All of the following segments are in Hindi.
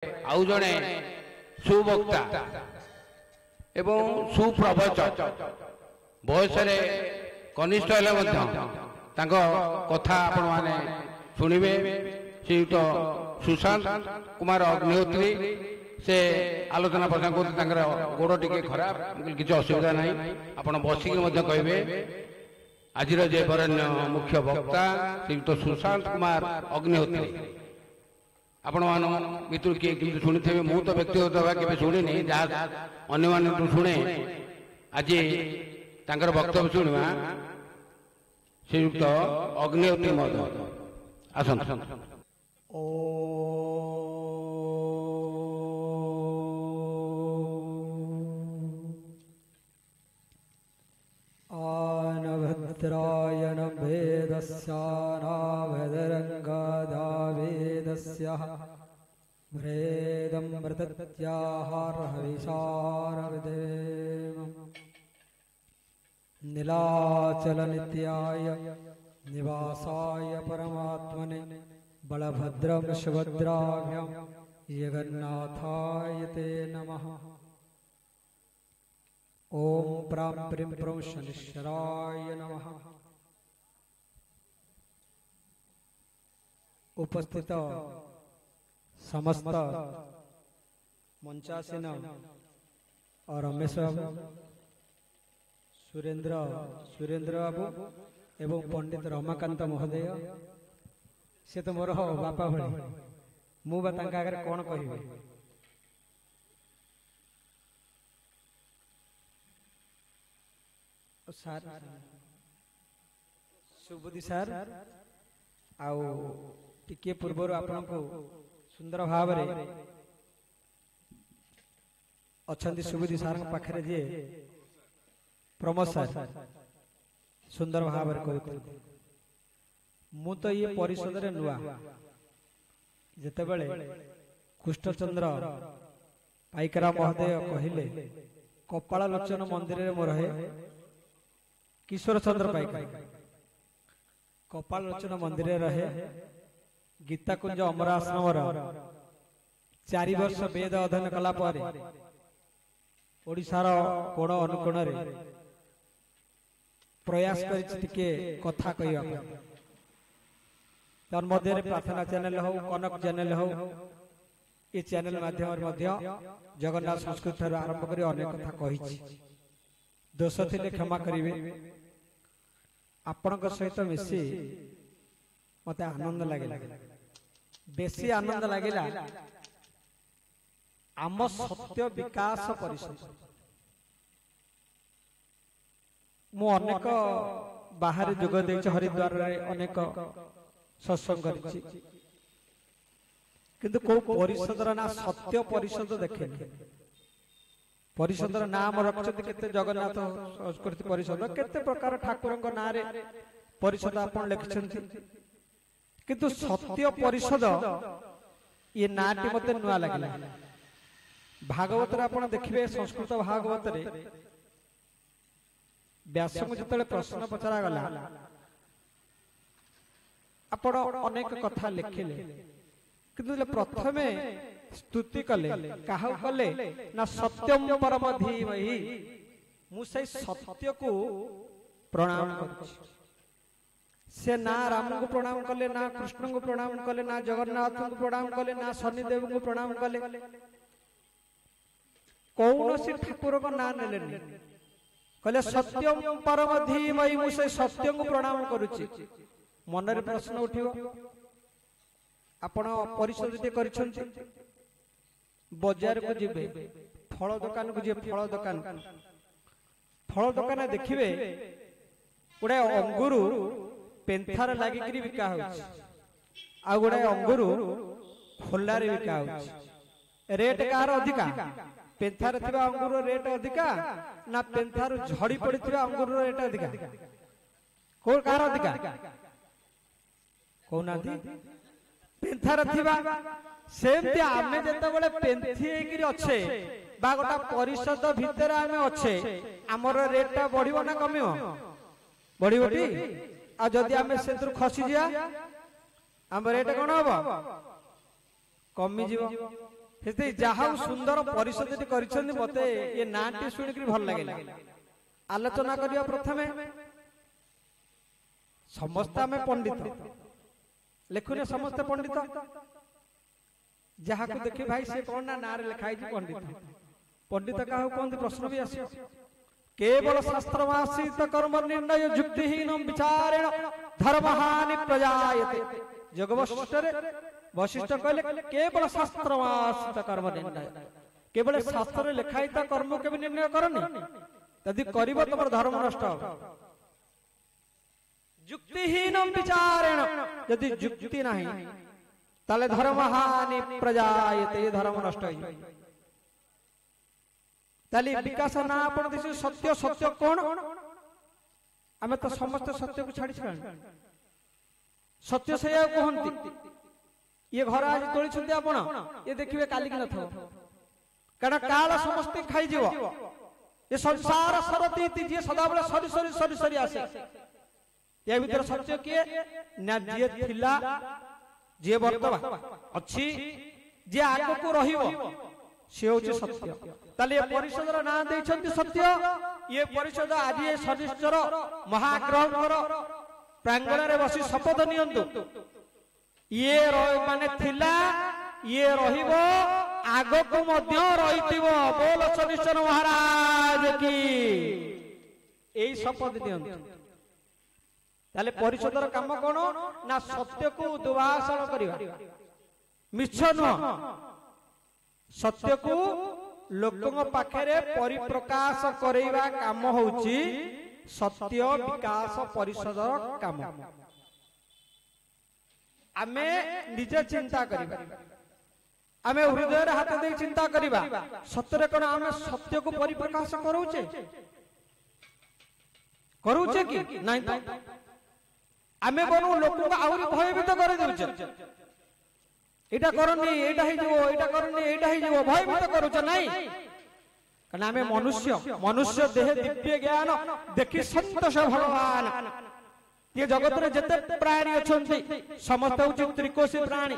आउ जड़े सुवक्ता एवं सुप्रवचक बयस कनिष्ठ कथा आपण मैंने शुणवे श्रीयुक्त सुशांत कुमार अग्निहोत्री से आलोचना प्रसंग गोड़ टी खराब किसी असुविधा ना आप बसिक कहे आज जे बरण्य मुख्य वक्ता श्रीयुक्त सुशांत कुमार अग्निहोत्री आपण मान भितर किए शुणी थे मु तो व्यक्तिगत भाव के शुणी जहाँ अन्य शुणे आज तांकर वक्तव्य शुणवा श्रीयुक्त अग्निहोत्री महोदय आसन आनभद्रायण भेदस्यानाभदरङ्गदावेदस्य भ्रेदं मृतत्याहारहविषारविदेवम् नीलाचलनित्याय निवासाय परमात्मने बलभद्रं सुभद्राभ्यां जगन्नाथाय ते नमः। ओम प्रां प्रीं प्रं शनिश्चराय नमः। उपस्थित समस्त मंचासीन और रमेश बाबू सुरेंद्र बाबू एवं पंडित रमाकांत महोदय से तो मोर बापा भली मु आगे कौन कह सार सुबुद्धि सार आउ टिके पूर्वर आपण को सुंदर भाव अच्छा सुबुद्धि सार पाखे जे प्रमोद सार सुंदर भाव मु तो ये परिषद रे नुआ जेते बेले कृष्णचंद्र पाइकरा महोदय कहले कपाल लोचन मंदिर रे मोर है किशोर चंद्र पाइकर कपाल लोचन मंदिर रहे गीता कुंज अमर आश्रम 4 वर्ष वेद अध्ययन कला ओडिशार कोण अनुकोण प्रयास करके कथा कहवा तर मध्य प्रार्थना चैनल हो कनक चैनल हो ये चैनल माध्यम जगन्नाथ संस्कृत आरंभ कर अनेक कथा कही दोष थे क्षमा करेंगे आपण सहित मिसी मत आनंद लगे बेसी आनंद लगे आम सत्य विकास परिषद मु अनेक बाहर जोग दे हरिद्वार अनेक सत्संग किंतु को परिषद ना सत्य परिषद देखे परिषद नाम रखते केते जगन्नाथ संस्कृति परिषद केते प्रकार ठाकुर ना परिषद आपण लिखिछंती किंतु सत्य परिषद ये नाटी मते नुआ लागला भागवत रे आपण देखिबे संस्कृत भागवत रे व्यास को जतले प्रश्न पचरा गला आपण अनेक कथा लिखिले किंतु प्रथमे स्तुति कले काह कले ना सत्यम परम धीमहि मु से सत्य को प्रणाम करछि से ना राम को प्रणाम कले ना कृष्ण को प्रणाम कले ना जगन्नाथ को प्रणाम कले ना शनिदेव को प्रणाम कले कौनसी ठाकुर को ना नेलेनी कले सत्यम परम धीमहि मु से सत्य को प्रणाम करूछि मन रे प्रश्न उठिबो आपण परिषद जे करिछन्ति बाजार को जीवे फल दुकान को जी फल दुकान देखिए गोटे अंगूर पेंथार लागिक बिका आ गोटे अंगूर खोलार बिका रेट कार अधिका पेंथार थिबा अंगूर रेट अधिका ना पेंथार झड़ी पड़ी अंगूर रेट अधिका को कार अधिका कहना पेंथार थिबा सेमती आमे जेतेबेले पेंथी हेकिरि अच्छे बा गोटा परिषद भितर आमे अच्छे हमर रेटटा बढ़िबो ना कमिबो बढ़िबोटी आ जदि आमे सेंतर खसी जिया हम रेट कोन हबो कमी जीवो हेते जहा सुंदर परिषद करिसथि मते ये नाटी सुनि कि भल लागेला आलोचना करिया प्रथमे समस्त में पंडित लेखुने समस्त पंडित जहा को देखि भाई से कोन ना नारे लिखाई छी पंडित पंडित काहू कोन प्रश्न भी आसी केवल शास्त्रवासित कर्म निर्णय युक्तिहीन विचारेण धर्महानि प्रजायते वशिष्ठ कहले केवल शास्त्रवासित कर्म निर्णय केवल शास्त्र लिखाई कर्म के निर्णय करनी यदि करिबो तमर धर्म नष्ट हो युक्तिहीन विचारेण यदि युक्ति नहीं ताले धर्महानि प्रजायते धर्म नष्ट हो ताली विकास ना आपण दिसु सत्य सत्य कोन आमे तो समस्त सत्य को छाड़ी छाड़ सत्य से कहंती ये घर आज तोली छुंती आपण ये देखिबे काली कि नथो कारण काल समस्त खाई जीव ये संसार सरती जे सदा बेले सरी सरी सरी सरी आसे ये भीतर सत्य किए ना जे थिला जे वर्तमान अछि जे आगो को रहिबो से होचे सत्य ताले ये परिषद ना दैछंती सत्य ये परिषद आज ये सदस्यर महाग्रहकर प्रांगण रे बसी शपथ नियंतु ये माने थिला ये रहिबो आगो को मध्य रहितिबो बोल सदस्यर महाराज की एई शपथ नियंतु ताले परिषदर काम कोन ना सत्य को उद्भाषण करिवा मिछ न सत्य को लोकों पाखरे परिप्रकाश करेवा काम होउची सत्य विकास परिषदर काम आमे निजे चिंता करिबा आमे हृदय रे हाथ दे चिंता करिबा सत्य कोन आमे सत्य को परिप्रकाश करूचे कि नहीं तो आमे कोन लोक को आउरी भयभीत कर देउचे एटा करनी एटा ही जीवो एटा करनी एटा ही जीवो भयभीत करूच नहीं कारण आमे मनुष्य देह दिव्य ज्ञान देखि संतोष भगवान ये जगत रे जते प्राणी अछंती समस्त होची त्रिकोशी प्राणी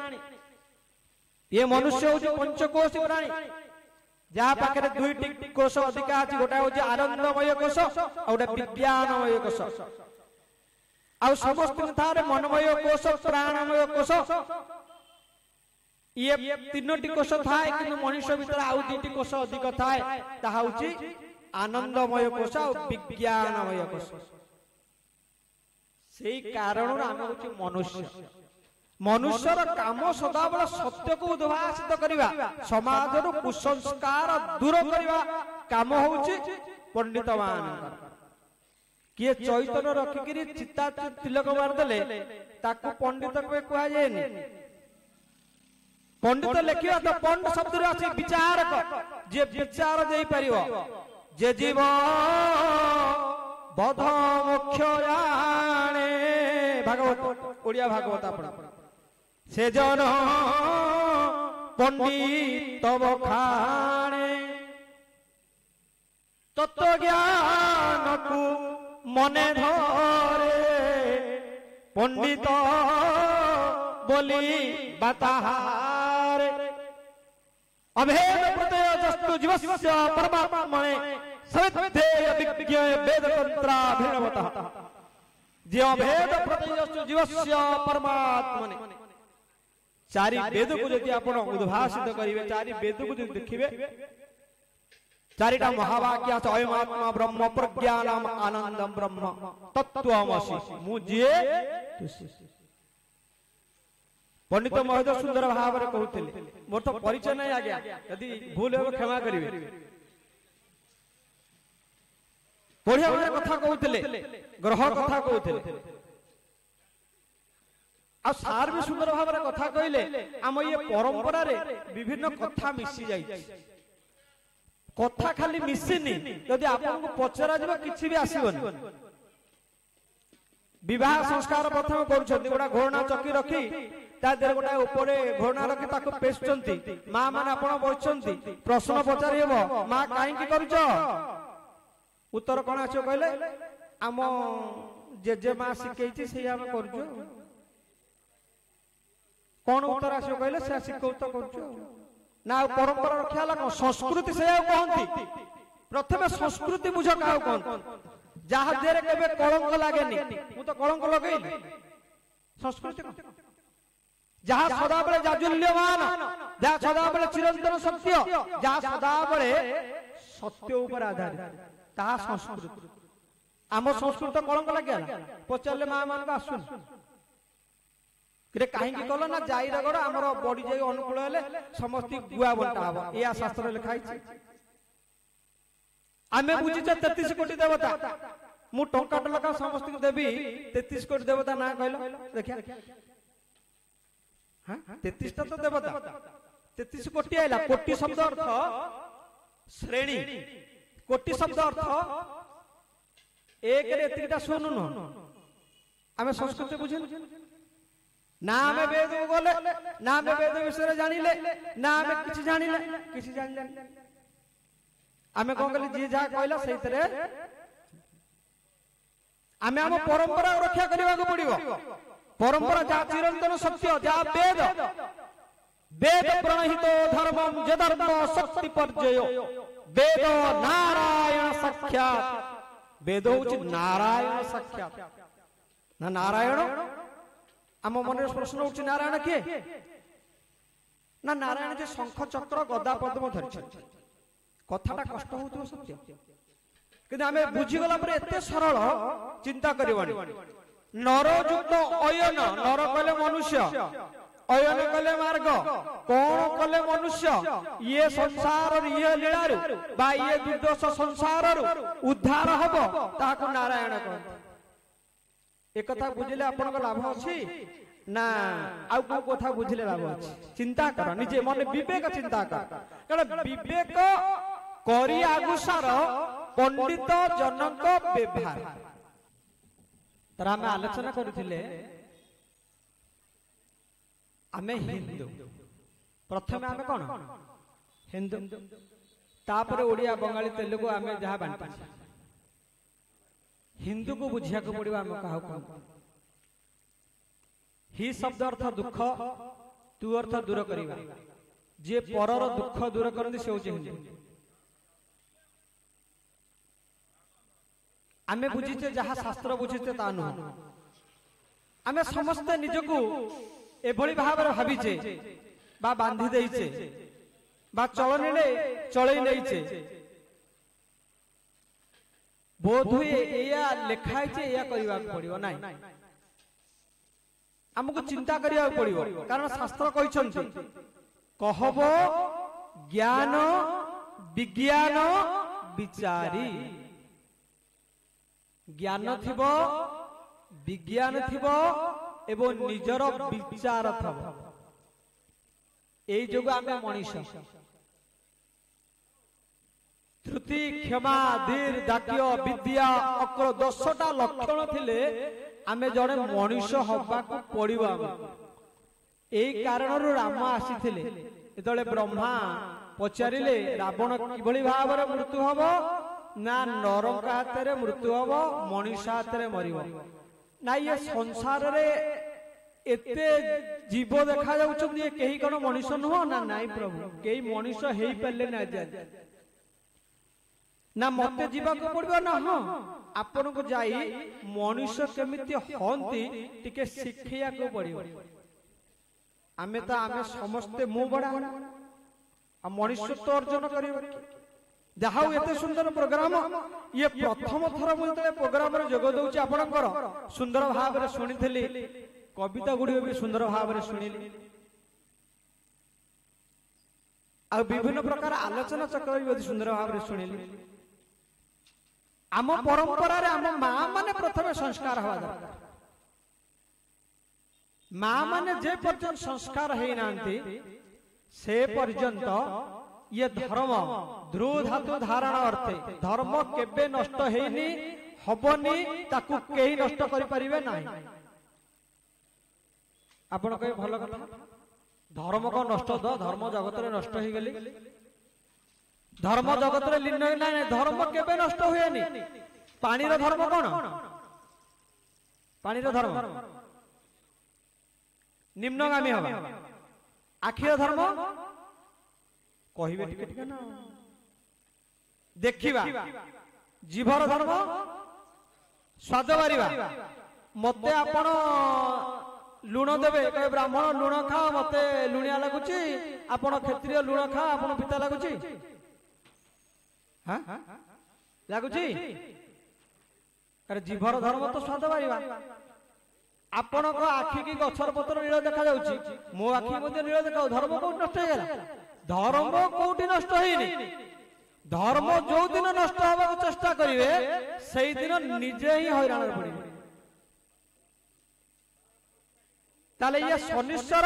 ये मनुष्य होची पंचकोशी प्राणी जहा पाखरे दुईटी कोश अधिका अछि गोटा होची आनंदमय कोश आ गोटा विज्ञानमय कोश आ समस्त थारे मनमय कोश प्राणमय कोश ये तीनोटी कोश थाए कि मनुष्य भीतर आउ दुईटी कोश अधिक थाए ताहा होची आनंदमय कोश आ विज्ञानमय कोश सेही कारण आमे होची मनुष्य मनुष्यर काम सदाबेला सत्य को उद्भाषित करिवा समाज रो कुसंस्कार दूर करिवा काम होची पंडित मान किए चैतन्य रखिकरी चिता तिलक मार देले ताकू पंडित को कुआ जायनी पंडित लेखिया तो पंड शब्द रे अछि विचारक जे विचार देई परिवो जे जीव बध मोक्ष जाने भागवत ओडिया भागवत आपण से जन पंडित बखाणे तत्व ज्ञान को मने धरे पंडित बोली बताहारे अभेद प्रत्यय जस्तु जीवस्य परमात्मने सविद्धेय विज्ञ वेद तंत्राभिनवतः जे अभेद प्रत्यय जस्तु जीवस्य परमात्मने चारि वेद को यदि आपण उद्भाषित करिवे चारि वेद को यदि देखिबे चारिटा महावाक्य अछि अयमात्मा ब्रह्म प्रज्ञानम आनंदम ब्रह्म तत्त्वमसि मु जे पंडित महोदय सुंदर भाव रे कहउथिले मोर तो परिचय नै आ गया यदि भूल हो क्षमा करिवे बढ़िया बढ़िया कथा कहउथिले ग्रह कथा कहउथिले आ सार भी सुंदर भाव रे कथा कहिले हम ये परंपरा रे विभिन्न कथा मिसी जाई कथा खाली मिसिनी यदि आपन को पचरा जबा किछि भी आसीबन विवाह संस्कार प्रथम करूछथि गोटा घोरना चक्की रखी ता देर गोटा ऊपरे घोरना रखी ताको पेस्टंती मां माने आपण बचंती प्रश्न पचारिबो मां काहे की करूछ उत्तर कोन आछो कहले हम जेजे मां सिकेइछि से हम करूछु कोन उत्तर आछो कहले से सिकौ त करूछु ना परंपरा रक्षा होला कोन संस्कृति से कहंती प्रथमे संस्कृति बुझ का कोन जहा देरे केबे कलंक लागेनी मु तो कलंक लगेइली संस्कृति जहा सदा बेले जाजुल्यमान जहा सदा बेले चिरंतन सत्य जहा सदा बेले सत्य ऊपर आधारित ताहा संस्कृति आम संस्कृत कलंक लगे पचारे माँ मान आसुन कहीं कल ना जाईरगड़ आमर बड़ी जाई अनुकूल हेले समस्त गुआ बंटा हम या शास्त्र लिखाई आमे बुझीचे 33 कोटी देवता मु टंका टलका समस्त को देवी 33 कोटी देवता ना कहलो देखिया हां 33 टा तो देवता 33 कोटी आइला कोटी शब्द अर्थ श्रेणी कोटी शब्द अर्थ एक रे एतिटा सुनु न आमे संस्कृत बुझिन ना आमे वेद गले ना आमे वेद विषय जानिले ना आमे किछि जानिले किछि जानिले आमे कोन कहली जे जा कहला सेइतरे आमे हम परंपरा रक्षा करबा को पड़िबो परंपरा जा चिरंतन सत्य जा वेद वेद प्रणहित धर्मम जधर्म शक्ति पर्जय वेद नारायण साक्षात वेद होछि नारायण साक्षात ना नारायण आम मन प्रश्न उठी नारायण किए ना नारायण जे शंख चक्र गदा पद्म धरि कथाटा कष्ट होतो सत्य किंतु आमे बुझीगला पर एते सरल चिंता करबानी नरयुक्त अयन नर कहले मनुष्य अयन कहले मार्ग कौन कहले मनुष्य ये संसार ये लीलारु बा ये दुर्दश संसाररु उद्धार हबो ताको नारायण कहते एक कथा बुझिले आपन लाभ अछि ना आउ को कथा बुझिले लाभ अछि चिंता कर निजे मन विवेक चिंता कर कारण विवेक करी आगुसार पंडित जनक व्यवहार तर हम आलोचना करथिले आमे हिंदू प्रथमे आमे कोन हिंदू तापर ओडिया बंगाली तेलुगु आमे जहा बांटा हिंदू को बुझिया को पड़िबा हम कहा कोन ही शब्द अर्थ दुख तू अर्थ दूर करिबा जे परर दुख दूर करंदी से होचे हिंदू आमे बुझिते जहा शास्त्र बुझिते ता न आमे समस्त निजको एभली भाବରେ भाबिचे बा बांधी देइचे बा चलनेले चलै नैचे बोध हुए एया लेखाई छे एया करिवा पड़ियो नै हमको चिंता करिया पड़ियो कारण शास्त्र कहिसंती कहबो ज्ञान विज्ञान विचारी ज्ञान थिबो विज्ञान थिबो एवं निजर विचार थबो एई जोग आमे मनीष त्रुटि क्षमा धीर दाक्य विद्या अक्र 10टा लक्षण थिले आमे जड़े मनीष हबा को पड़िबो एई कारण राम आसीथिले एतले ब्रह्मा पचारिले रावण किभली भाबरे मृत्यु हबो ना नरक हातरे मृत्यु हबो मनीष हातरे मरिबो ना ये संसार रे एते जीव देखा जाउछन ये केही कोन मनीष नहो ना नाई प्रभु केही मनीष हेई पल्ले ना जाय ना मते जीवा को पड़िबो ना हां आपन को जाई मनीष केमिति हंती टिके शिखिया को पड़िबो आमे त आमे समस्त मु बडा आ मनुष्यत्व अर्जन करिबो जाहाउ एते सुंदर प्रोग्राम ये प्रथम थर मु ते प्रोग्राम रे जोग दउची आपनकर सुंदर भाव रे सुनिथिली कविता गुडी भी सुंदर भाव रे सुनिली आ विभिन्न प्रकार आलोचना चक्र भी सुंदर भाव रे सुनिली आम परंपरा रे आम मां माने प्रथम संस्कार हवा दरकार मां माने जे पर्यंत संस्कार हेई नांती से पर्यंत ये धर्म ध्रुव धातु धारण अर्थे धर्म केबे नष्ट हेनी हबनी ताकू केही नष्ट करि परिबे नाही आपण कहे भलो कथा धर्म को नष्ट द धर्म जगत रे नष्ट हे गेली धर्म जगत रे लीन नै धर्म केबे नष्ट होयनी पानी रो धर्म कोन पानी रो धर्म निम्नगामी हवा आखिर धर्म कहिबे टिके टिके ना देखिबा जीवर धर्म स्वाद बारिबा मते आपण लुण देबे कहे ब्राह्मण लुण खा मते लुणिया लागुची आपण क्षत्रिय लुण खा आपण पिता लागुची हां लागुची अरे जीवर धर्म तो स्वाद बारिबा आपण को आखि की गछर पत्र नील देखा जाउची मो आखि मध्ये नील देखा धर्म को नष्ट हे गेला धर्म कोठी नष्ट हेनी धर्म जो दिन नष्ट होबा को चेष्टा करिवे सेही दिन निजे ही हैरान पड़िबे ताले ये शनिश्चर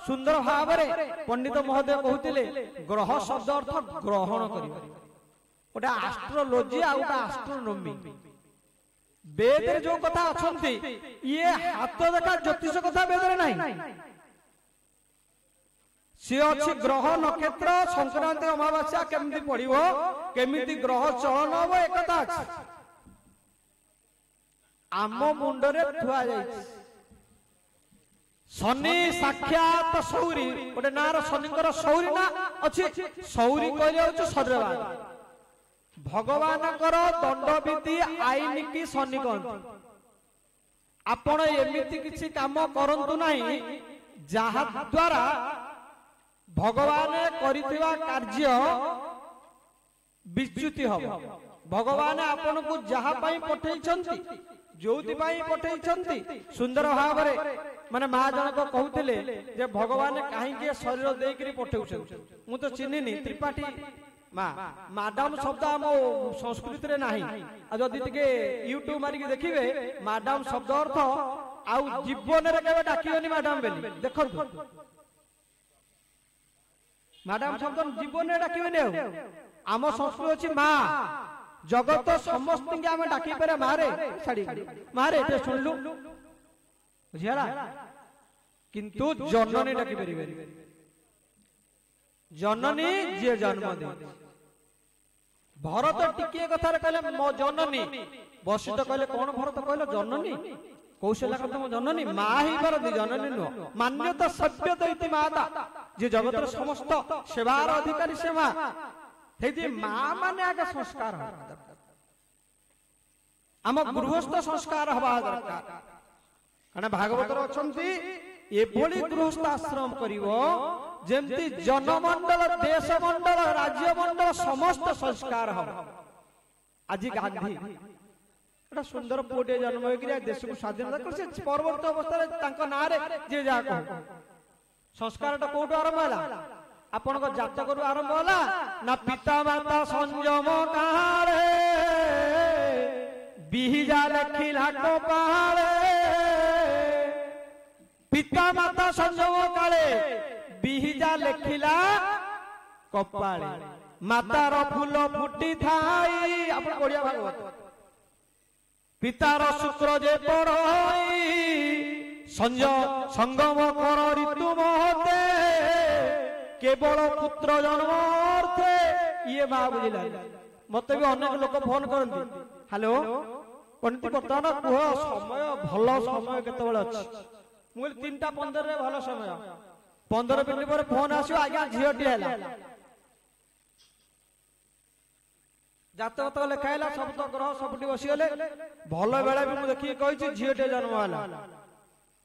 सुंदर भावरे पंडित महोदय कहउतिले ग्रह शब्द अर्थ ग्रहण करिवे ओटा एस्ट्रोलॉजी आ ओटा एस्ट्रोनॉमी वेद रे जो कथा अछंती ये हाथ देखा ज्योतिष कथा वेद रे नाही सी अछि ग्रह नक्षत्र संक्रांति अमावास्या केमिति पड़िबो केमिति ग्रह चलन हो एक कथा अछि आम मुंड रे थुआ जाई शनि साक्षात सौरी गोटे नार शनिकर सौरी ना अछि सौरी कहले होछ शरीरवान भगवानकर दंडविधि आईन की शनि कहते आपण एमिति किछि काम करंतु नाही जहा द्वारा भगवान करिथिबा कार्य विच्युति हबो भगवान आपण को जहा पई पठैछंती जोति पई पठैछंती सुंदर भावरे माने मा जनक कहउतिले जे भगवान काहे के शरीर देई करी पठौछन मु तो चिन्हिनी त्रिपाठी मैडम शब्द आम संस्कृति रे नाही आ जदि टिके यूट्यूब मारी के देखिबे मैडम शब्द अर्थ आउ जीवन रे केबे डाकियोनी मैडम बेली देखंतु मैडम शब्द जीवन रे डाकिबेनी आम संस्कृति अछि मा जगत समस्त के हम डाकी परे मारे साड़ी मारे ते सुनलु बुझियाला किंतु जननी डाकी परिबे जननी जे जन्म दे भरत टिके कथा कहले मो जननी वशिष्ठ कहले कोन भरत कहले जननी कौशल्या कहले मो जननी मा ही भरत जननी नो मान्यता सभ्य दैति माता जे जगत समस्त सेवार अधिकारी सेवा हेदी मा माने आगे संस्कार आम गृहस्थ संस्कार हवा दरकार कारण भागवत अछंती एभली गृहस्थ आश्रम करिवो जेमती जनमंडल देश मंडल राज्य मंडल समस्त संस्कार हम आज गांधी एटा सुंदर पुटे जन्म होई देश को स्वाधीनता कर परवर्ती अवस्था तांको ना रे जे जा कहो संस्कारटा कोठो आरंभ होला आपण को जातक रु आरंभ होला ना पिता माता संयम कारे बिहिजा लखिला कपाले पिता माता संयम काले बिहिजा लेखिला कपाले मातार फूल फुटी थाई आपण ओडिया भागवत पितार शुक्र जे पड़ई संगम कर ऋतु महते केवल पुत्र जन्म अर्थे ये मां बुझिला मते भी अनेक लोक फोन करंती हेलो पंडित बर्तमान कुह समय भल समय केतेबेले अछि मु 3:15 रे भल समय 15 मिनिट पर फोन आसियो आज्ञा झियोटी हैला जातक लेखाइला सब तो ग्रह सबटी बसी गले भल बेला भी मु देखि कहिछि झियोटे जन्म होला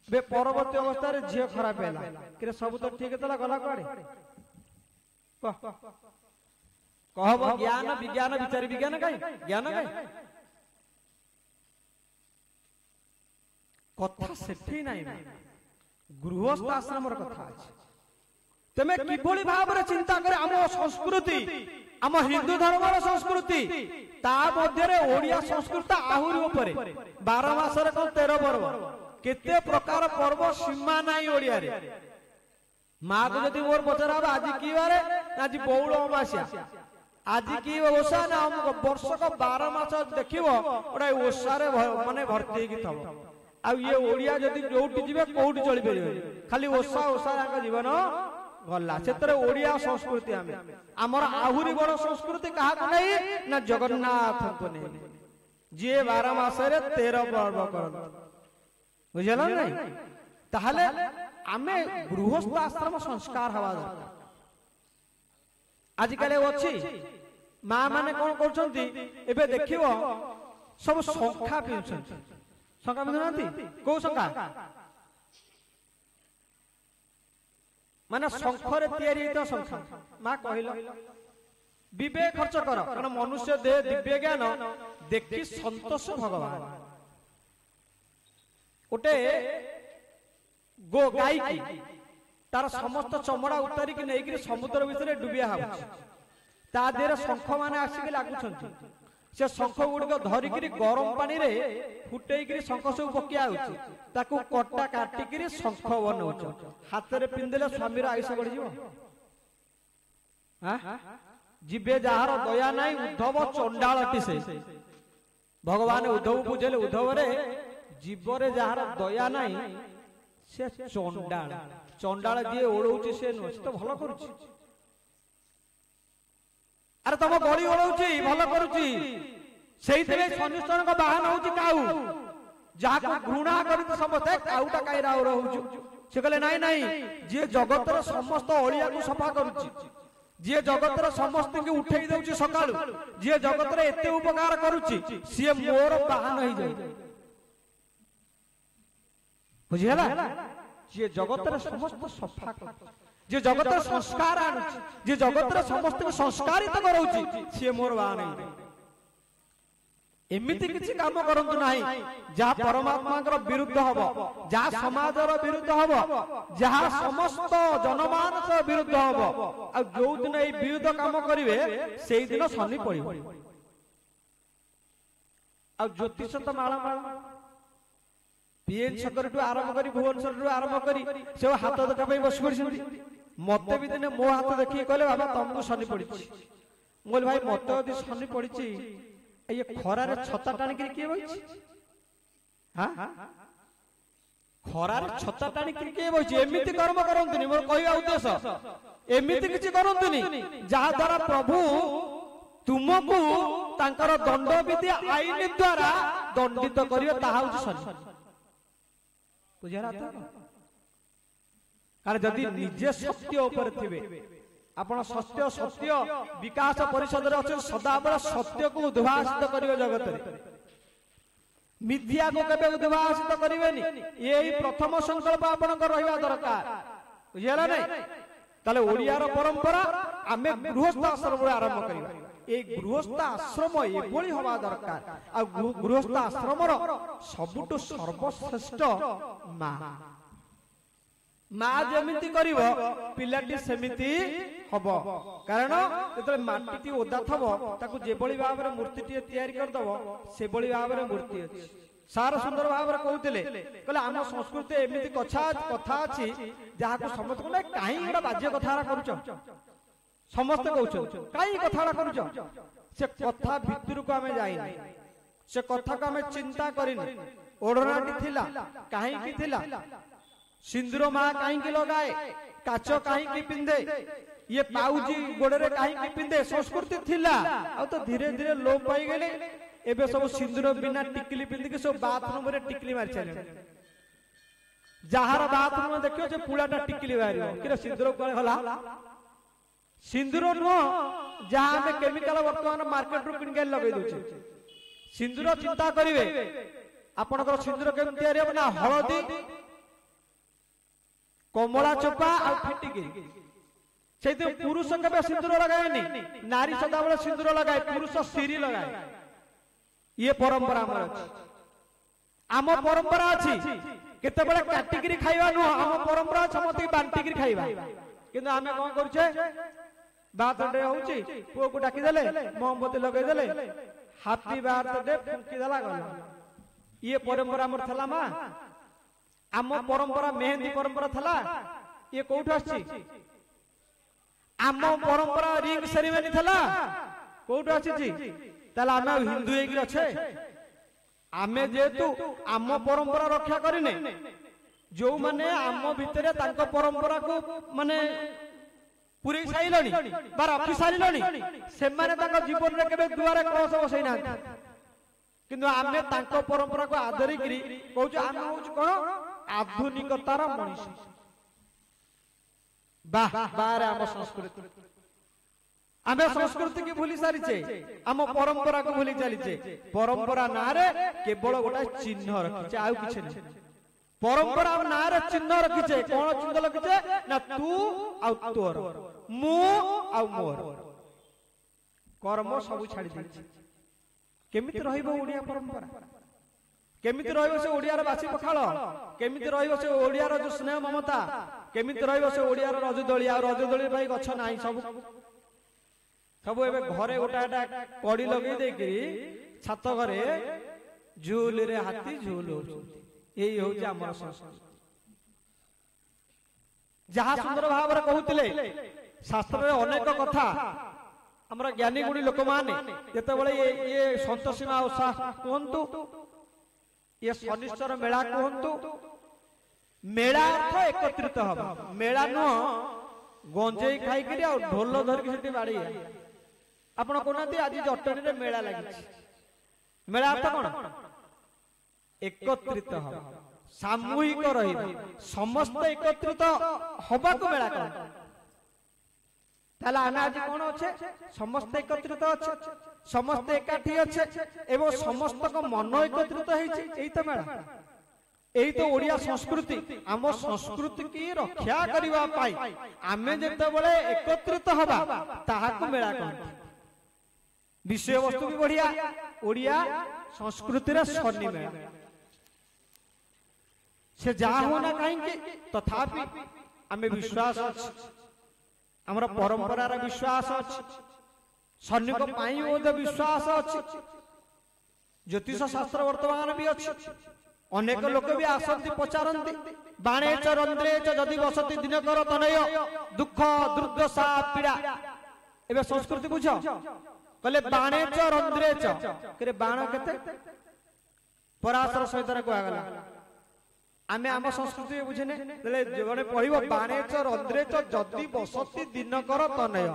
बे परवर्ती अवस्था रे झियो खराब हैला कि सब तो ठीक तला गला कोडे कहब ज्ञान विज्ञान विचार विज्ञान काई ज्ञान काई कथा सेठी नाही गृहस्थ आश्रम कथा अछि तमे किभली भाव रे चिंता करे आम संस्कृति आम हिंदू धर्म संस्कृति ता मध्य रे ओडिया संस्कृति आहुरी ऊपर 12 मास रे 13 पर्व केते प्रकार पर्व सीमा नाही ओडिया रे मां को जदी मोर पचराब आज की बारे आज बौल अमास्या आज की ओसा ना हम वर्ष को 12 मास देखिबो ओडा ओसा रे माने भर्ती की थब आ ये ओडिया जदी जोटी जिवे कोउटी चली परिबे खाली ओसा ओसा का जीवन गला सेतरे ओडिया संस्कृति आमर आहुरी बड़ संस्कृति कहा को नहीं ना जगन्नाथ को नहीं जे 12 मास रे 13 पर्व करन बुझला नहीं ताहले आमे गृहस्थ आश्रम संस्कार हवा दरकार आजिकाली अच्छी माँ माने कौन करछंती एबे देखिबो सब शंखा पिउछन शंखा पिउनांती को शंखा माने शंखरे तयारी तो शंखा माँ कहिलो विवेक खर्च कर कारण मनुष्य दे दिव्य ज्ञान देखि संतोष भगवान उठे गो गाई की तार समस्त चमड़ा उतारी की नहीं कि समुद्र भितर डुबिया हो ता देर शंख माने आसिक लागुछंती से शंख गुड़िक धरिकी गरम पानी रे फुटेकी शंख सब पकिया ताकू कटा काटिकी शंख बनौछ हाथ में पिंधले स्वामी आयुष बढ़ जीवे जार दया नाई उद्धव चंडालटी से भगवान उद्धव बुझेले उद्धव रे जीवरे जार दया नाई से चंडाल चंडाल जी ओढ़ौची से नुह तो भल करुची अरे तुम गड़ी ओढ़ौची भल करुची शनिश्चर बाहन होची काऊ जहाँ घृणा कर समस्ते काऊटा कई रोचु से कहले नाई नाई जी जगतर समस्त अलिया को सफा करुची जी जगतर समस्त की उठे दउची सकाळु जी जगतर एते उपकार करुची सी मोर बाहन हो जाए बुझिला जी जगतर समस्त सफा कर जे जगतर संस्कार आनुची जे जगतर समस्त को संस्कारित करौची सी मोर बाहन हो एमिति किछि काम करंतु नाही जहा परमात्मा विरुद्ध हबो जहा समाजर विरुद्ध हबो जहा समस्त जनमानस विरुद्ध हबो आ जो दिन ए विरुद्ध काम करिवे सेई दिन शनि पड़िबो आ ज्योतिष तो माला माला पीएन सकरटू आरंभ करी भुवनेश्वर आरंभ करी से हाथ देखा बस पड़ी मत भी दिने मो हाथ देखिए कहले बाबा तुमको शनि पड़ी बोल भाई मत यदि शनि पड़ी ये खरार छता टाणिक किए बही खरार छता टाणिक किए बही एमती कर्म करंतुनी मोर कहवा उद्देश्य एमती किछि करंतुनी जहा द्वारा प्रभु तुमको तांकर दंड विधि आईन द्वारा दंडित करियो ताहा होछि शनि बुझारा कारण जदि निजे सत्य ऊपर थिबे आपण सत्य सत्य विकास परिषद सदाबेला सत्य को उद्भासित करियो जगत रे मिथ्या को केबे उद्भासित करिवेनी यही प्रथम संकल्प आपण को रहिबा दरकार बुझिला नै ताले ओडियार परंपरा आमे गृहस्थ आश्रम रे आरंभ करिबा ए गृहस्थ आश्रम एभली होबा दरकार आ गृहस्थ आश्रम रो सबुटु सर्वश्रेष्ठ माँ जमिति करिवो पिलाटी सेमिति हबो कारण जेतले माटी ओदा थबो ताकू जेबळी भाबरे मूर्ति टी तयारी कर दबो सेबळी भाबरे मूर्ति अछि सार सुंदर भाबरे कहउतिले कहले आम संस्कृति एमिति कथा अछि जाहाको समस्त कोले काई एडा बाज्य कथारा करूछ समस्त कहउछ काई कथारा करूछ से कथा भितर को हमें जाई से कथा को हमें चिंता करिन ओढनाटी थिला काई की थिला सिंदूर माँ कहीं लगाए काच कहीं पिंधे ये पाउजी गोड़े कहीं पिंधे संस्कृति थिला आ तो धीरे धीरे लोप पाई गले एबे सब सिंदूर बिना टिकली पिंधि के सब बाथरूम रे टिकली मार चले जहार बाथरूम में देखियो जे पुलाटा टिकली बारियो कि सिंदूर कोले होला सिंदूर नो जहां में केमिकल वर्तमान मार्केट रो किन के लगे दोछ सिंदूर चिंता करिवे आपनकर सिंदूर केम तयारी हो ना हळदी कमला चोपा आ फिटिकी से पुरुष के सिंदूर लगाए नारी सदाबले सिंदूर लगाए पुरुष सिरी लगाए ये परंपरा आम परंपरा अच्छी केतेबेले काटिकी खाइबा नुह आम परंपरा समस्त बांटिकी खाइबा किंतु आमे कोन करूछे बार्थडे होउची पुओ को डाकी देले मोमबत्ती लगाई देले हैप्पी बर्थडे फुंकी देला गला ये परंपरा हमर थला मा आम परंपरा मेहंदी परंपरा थला ये कोठो आछि आम परंपरा रिंग सेरेमनी थला कोठो आछि जी ताला आमे हिंदू एगिर अछे आमे जेतु आम परंपरा रक्षा करिने जो माने आम भितरे तांको परंपरा को माने पुरी साइलनी बार रखि साइलनी से माने तांको जीवन रे केबे दुआरे कलश बसै ना किंतु आमे तांको परंपरा को आदरि करी कहू आमे होछ कोन आधुनिकतार मनुष्य बाह बारे आम संस्कृति आमे संस्कृति की भूली सारीचे आम परंपरा को भूली चलीचे परंपरा ना रे केवल गोटा चिन्ह रखीचे आउ किछ नै परंपरा ना रे चिन्ह रखीचे कोन चिन्ह रखीचे ना तू आ तोर मु आ मोर कर्म सब छाड़ी दैछि केमिति रहइबो ओडिया परंपरा केमिति रहइबो से ओडिया रो बासी पखाळ केमिति रहइबो से ओडिया रो जो स्नेह ममता केमिति रहइबो से ओडिया रो रजदोली आ रजदोली भाई गछ नाही सब एबे घरे गोटा कड़ी लगे देकरी छात घरे झूल रे हाथी झूल यही होउछ हमर संस्कृति जहा सुंदर भाव रे कहउतिले शास्त्र रे अनेक कथा हमर ज्ञानी गुणी लोक माने जते बळे ये संतोषीमा ओसा कोहंतु ये शनिश्चर मेला कोहंतु मेला अर्थ एकत्रित हबा मेला न गंजेई खाई करी आ ढोल धरके सेठी बाड़ी आपण कोनाती आज जटणी रे मेला लागि मेला अर्थ कोन एकत्रित हबा सामूहिक रहिबा समस्त एकत्रित हबा को मेला कोन ताला आना आज कोन अछि समस्त एकत्रित अछि समस्त एकाठी अछि एवं समस्त को मन एकत्रित हेछि एई तो मेला एई तो ओडिया संस्कृति आम संस्कृति की रक्षा करिवा पाई आमे जेते बळे एकत्रित हबा ताहा को मेला कोन विषय वस्तु भी बढ़िया ओडिया संस्कृति रे सन्नी मेला से जहा होना कहीं तथापि आमे विश्वास अछि हमर परंपरा रे विश्वास अछि सन्नी को पाई ओद विश्वास अछि ज्योतिष शास्त्र वर्तमान भी अछि अनेक लोक भी आसंती पचारंती बाणे च रंद्रे च जदि बसति दिनकर तनय दुख दुर्दशा पीड़ा एबे संस्कृति बुझ कहले बाणे च रंद्रे च करे बाण केते पराशर सहित रे कोआ गला आमे आम संस्कृति बुझेने तले जने पढिबो बाणे च रंद्रे च जदि बसति दिनकर तनय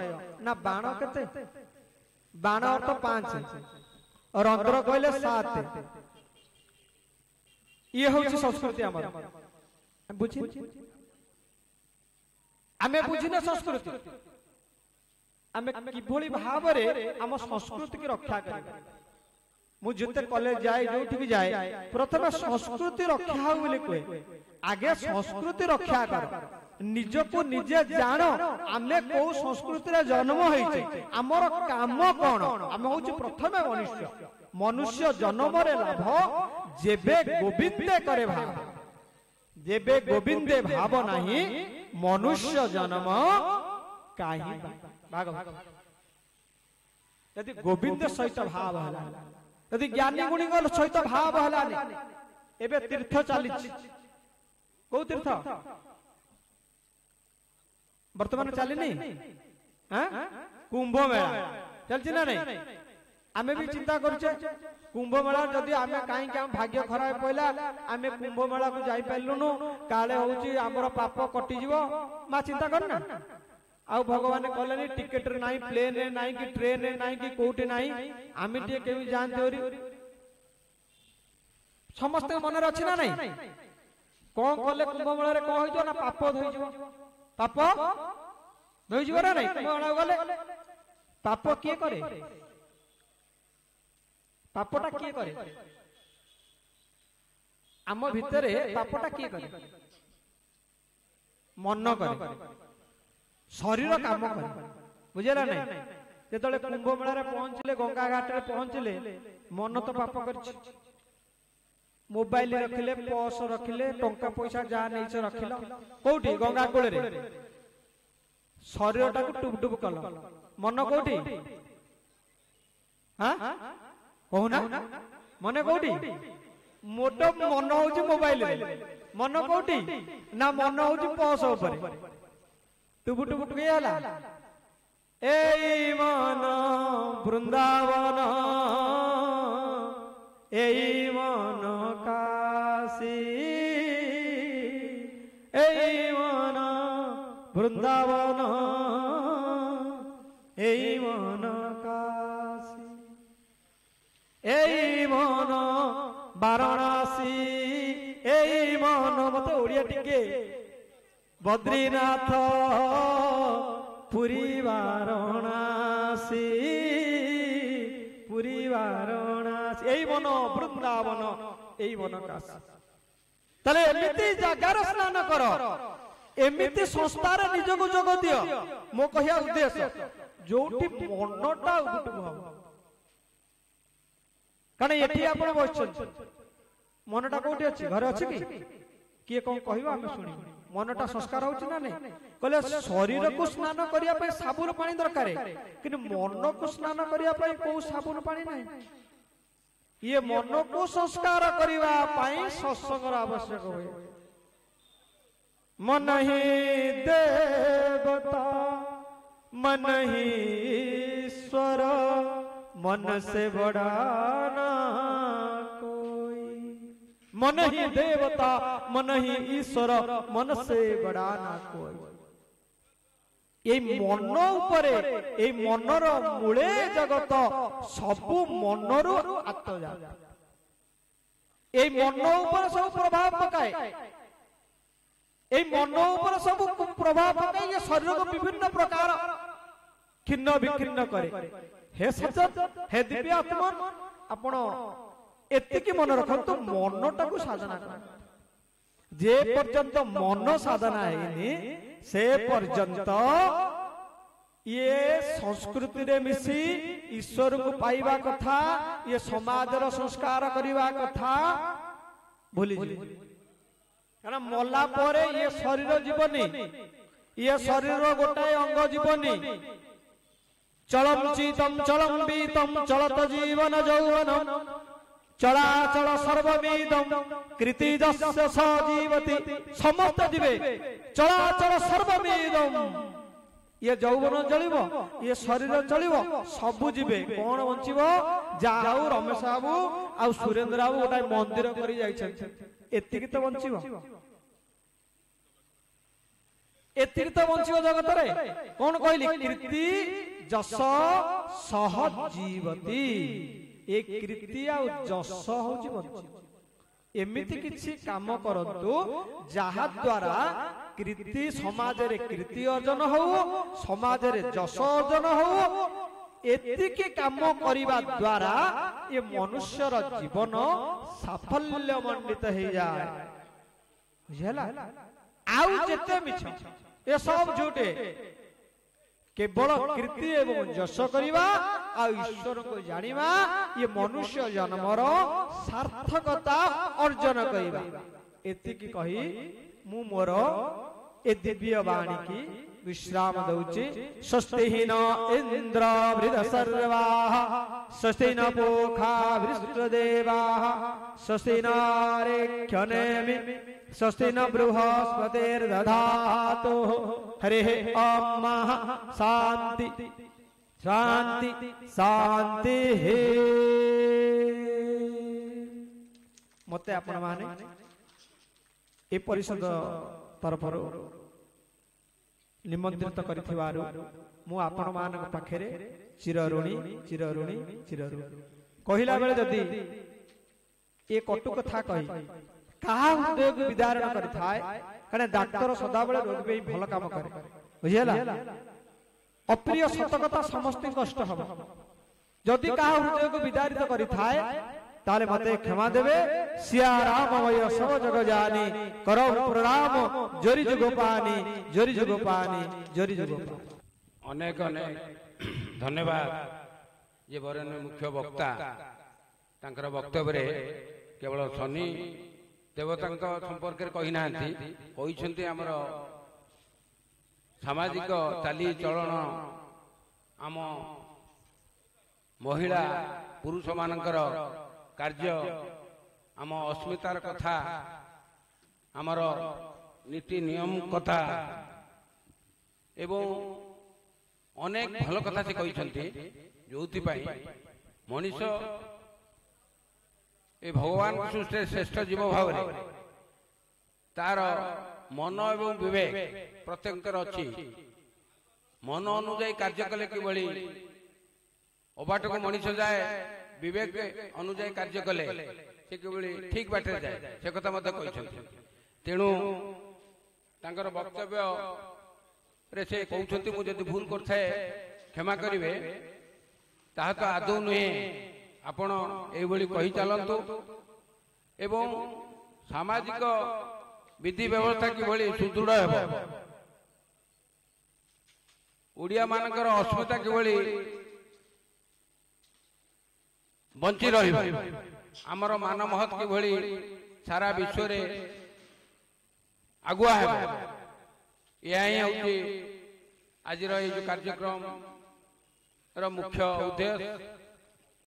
ना बाण केते बाण अर्थ 5 और रंद्र कहले 7 ये होची संस्कृति हमर बुझी आमे बुझिने संस्कृति आमे किभଳି भाबरे हम संस्कृति की रक्षा करिबा मु जते कॉलेज जाय जोठी भी जाय प्रथम संस्कृति रक्षा हो बोले कहे आगे संस्कृति रक्षा कर निज को निजे जानो आमे को संस्कृति रे जन्म होइछे हमर काम कोन हम होची प्रथम मनुष्य मनुष्य जन्म रे लाभ जेबे गोविंदे करे भाव जेबे गोविंदे भाव नाही मनुष्य जन्म काहे भागवत यदि गोविंद सहित भाव हला यदि ज्ञानी गुणी सहित भाव हला एबे तीर्थ चली को तीर्थ वर्तमान चली नहीं हां कुंभ मेला चलछि ना नहीं आमे भी चिंता करछे कुंभ मेला जदि आमे काई के भाग्य खराब पइला आमे कुंभ मेला को जाई पाइलुनु काले होउची हमर पाप कटि जीवो मा चिंता करना आउ भगवान कहले टिकट रे नाही प्लेन रे नाही कि ट्रेन रे नाही कि कोठी नाही आमी टे केबी जान देउरी समस्त मन रे अछि ना नाही कोन कहले कुंभ मेला रे को होइतो ना पाप धोइ जीवो पाप धोइ जीवो ना नाही कुंभ मेला गले पाप के करे पापटा के करे आम भितरे पापटा के करे मन करे शरीर काम करे बुझेला नहीं जेतले कुंभ मेला रे पहुंचले गंगा घाट रे पहुंचले मन तो पाप करछि मोबाइल रखिले पर्स रखिले टंका पैसा जा नै से रखिलो कोठी गंगा कोळे रे शरीरटा को टुब टुब कल मन कोठी हां कहूना मन कोठी मोटो मन होउची मोबाइल रे मन कोठी ना मन होउची पर्स ऊपर टुबु टुबु टुके हला एई मन वृंदावन एई मन काशी एई मन वृंदावन एई मन काशी एई मन वाराणसी एई मन मत ओडिया टिके बद्रीनाथ पुरी वारणा मन वृंदावन एई मन काशी ताले एमिति जगार स्नान कर एमिति संस्थार निजको जोग दियो मो कहिया उद्देश्य जोटी मनटा उठबो कारण एठी आपण बसछन मनटा कोठी अछि घर अछि कि किए कोन कहबो हम सुनी मनटा संस्कार होछि ना नै कहले शरीर को स्नान करिया पे साबुन पानी दरकार किंतु मन को स्नान करिया पे को साबुन पानी नै ये मन को संस्कार करिवा पाई सत्संगर आवश्यक होय मन ही देवता मन ही ईश्वर मन से बड़ा ना कोई मन ही देवता मन ही ईश्वर मन से बड़ा ना कोई ये मन उपरे ये मनर मूले जगत सबु मनरु आत्मजा ये मन ऊपर सब प्रभाव पकाए ये मन ऊपर सब प्रभाव पकाए ये शरीर को विभिन्न प्रकार खिन्न विखिन्न करे हे सचत हे दिव्य आत्मा आपण एतिकी मन रखंतु मनटा को साधना कर जे पर्यंत मन साधना हैनी से पर्यंत ये संस्कृति रे मिसी ईश्वर को पाइबा कथा ये समाज रो संस्कार करिवा कथा भूली जी कारण मला परे ये शरीर जीवनी ये शरीर गोटाए अंग जीवनी चलम चीतम चलम बीतम चलत जीवन यौवनम चलाचल सर्वमेदम कृति जस्य सजीवति समस्त जीवे चलाचल सर्वमेदम ये यौवन चलिबो ये शरीर चलिबो सबु जीवे कोन बंचिबो जाऊ रमेश बाबू आ सुरेंद्र बाबू गोटाए मंदिर करी जाइछन एतिकी तो बंचिबो एतिकी तो बंचिबो जगत रे कोन कहली कृति जस सह जीवति एक कृति आ जस होची बंची एमिति किछि काम करंतु जहा द्वारा कृति समाज रे कृति अर्जन हो समाज रे जस अर्जन हो एतिकी काम करिबा द्वारा ये मनुष्यर जीवन साफल्य मंडित हे जाय बुझला आउ जेते मिछ ये सब झूठे केवल कृति एवं जश करिबा आ ईश्वर को जानिबा ये मनुष्य जन्मर सार्थकता अर्जन करिबा एतिकी कही मु मोर ए दिव्य वाणी की विश्राम दउची स्वस्ति न इंद्र वृद सर्वा स्वस्ति न पोखा वृषदेवा स्वस्ति न रेख्यनेमि स्वस्ति न बृहस्पतिर्दधातु हरिः ओम शांति शांति शांति मते आपण माने ए परिषद तरफर निमंत्रित करिथिबारु मु आपण मानक पाखरे चिरऋणी चिरऋणी चिरऋणी कहिला बेले जदी ए कटु कथा कहि कहा हृदय को विदारण करिथाय कने डॉक्टर सदा बेले रोग पे भल काम करे बुझियला अप्रिय सतकथा समस्त कष्ट हबो जदी कहा हृदय को विदारित करिथाय ताले मते क्षमा देवे सिया राममय सब जग जानी करो प्रणाम जोरी जुगोपानी जोरी जुगोपानी जोरी जुगोपानी अनेक अनेक धन्यवाद ये बरण्य मुख्य वक्ता तांकर वक्तव्य रे केवल शनि देवतांक संपर्क कही नांती कहिसंती हमर सामाजिक चाली चलन आम महिला पुरुष मानकर कार्य आम अस्मितार कथा आमर नीति नियम कथा एवं अनेक भल कथा से कहिसंती जोथि पई मनुष्य ए भगवान सृष्टि श्रेष्ठ जीव भाव रे तार मन एवं विवेक प्रत्येक अच्छी मन अनुजाई कार्य कले किभली अबाट को मनुष्य जाए विवेक अनुजाई कार्य कले से किभली ठीक बाटे जाए से कथा मते कहिसंती तेणु तांकर वक्तव्य रे से कहउछंती मु जदि भूल करथाए क्षमा करिवे ताहा तो आदौ नुहे ଆପଣ ଏଇଭଳି କହି ଚାଲନ୍ତୁ ଏବଂ ସାମାଜିକ ବିଧି ବ୍ୟବସ୍ଥା କିଭଳି ସୁଦୃଢ଼ ହେବ, ଓଡ଼ିଆ ମାନଙ୍କର ଅସ୍ମିତା କିଭଳି ବଞ୍ଚି ରହିବ, ଆମର ମାନ ମହତ୍ କିଭଳି ସାରା ବିଶ୍ୱରେ ଆଗୁଆ ହେବ, ଏହା ହିଁ ହେଉଛି ଆଜିର ଏଇ ଯୋଉ କାର୍ଯ୍ୟକ୍ରମର ମୁଖ୍ୟ ଉଦ୍ଦେଶ୍ୟ।